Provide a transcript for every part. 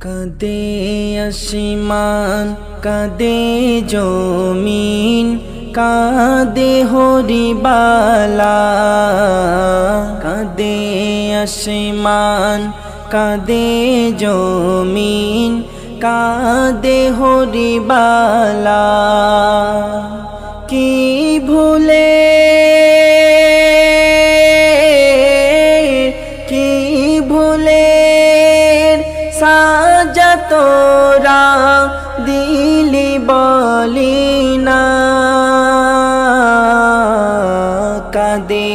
কাঁদে আসমান কাঁদে জমিন কাঁদে হরিবালা। কাঁদে আসমান কাঁদে জমিন কাঁদে হরিবালা। কি ভুলে সাজা তোরা দিলি বলি না। কাঁদে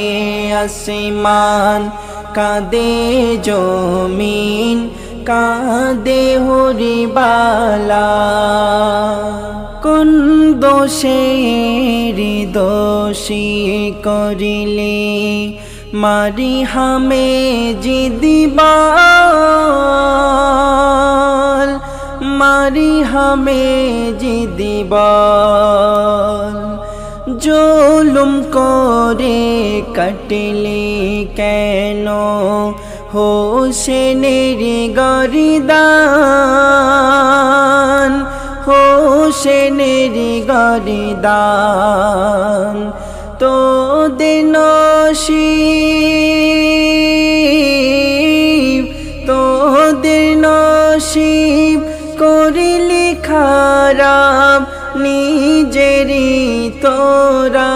আসমান কাঁদে জমিন কাঁদে হরিবালা। কোন দোষের দোষী করিলে মারি হামে জিদিবাল। মারি হামে জিদিবাল। জুলুম করে কাটলি কেন হোসেনের গরিদান। হোসেনের গরিদান তোদের নসিব করিলি খারাপ নিজেরই তোরা।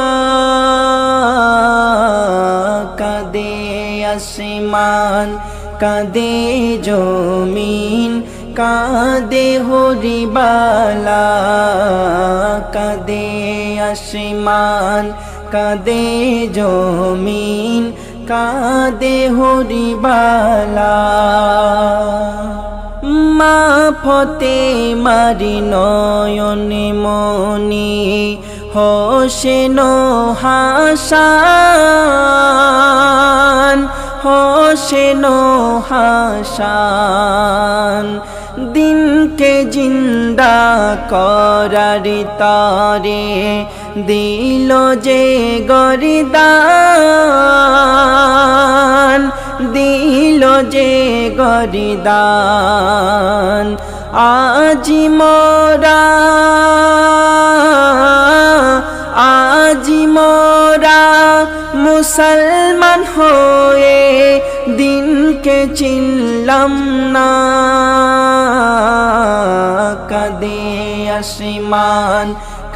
কাঁদে আসমান কাঁদে জমিন কাঁদে হরিবালা। কাঁদে আসমান কাঁদে জমিন কাঁদে হরিবালা। মা ফতে মারি নয়নে মনি হোসেন হাসান। হোসেন হাসান দিনকে জিন্দা করার তারে দিল যে গরিদান। দিল যে গরিদান। আজি মোরা মুসলমান হয়ে দিনকে চিনলাম না। কাঁদে আসমান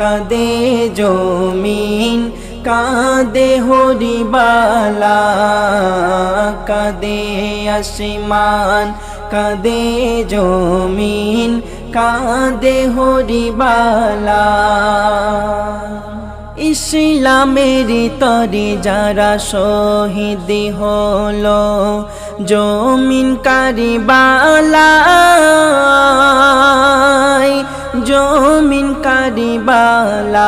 কাঁদে জমিন কাঁদে হরিবালা। কাঁদে আসমান কাঁদে জমিন কাঁদে হরিবালা। ইসলামের তরে যারা শহীদ হলো জমিন কারিবালায়। জমিন কারিবালায়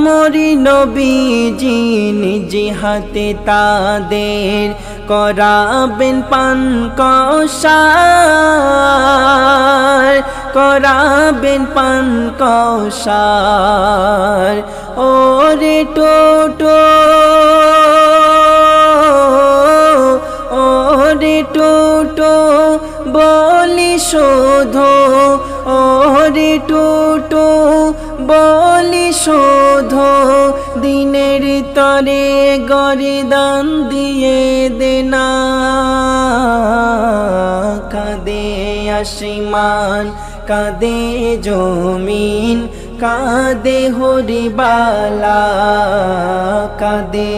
মরি নবীজি নিজ হাতে তাদের করাবেন পান কৌসার। করাবেন পান কৌসার। ওরে টোটো ওরে টোটো বলি শোধো। ওরে টোটো বলি শোধো। দিনের তরে গরিদান দিয়ে দেনা। কাঁদে আসমান কাঁদে জমিন কাঁদে হরিবালা। কাঁদে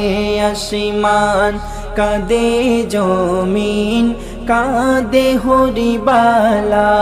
আসমান কাঁদে জমিন কাঁদে হরিবালা।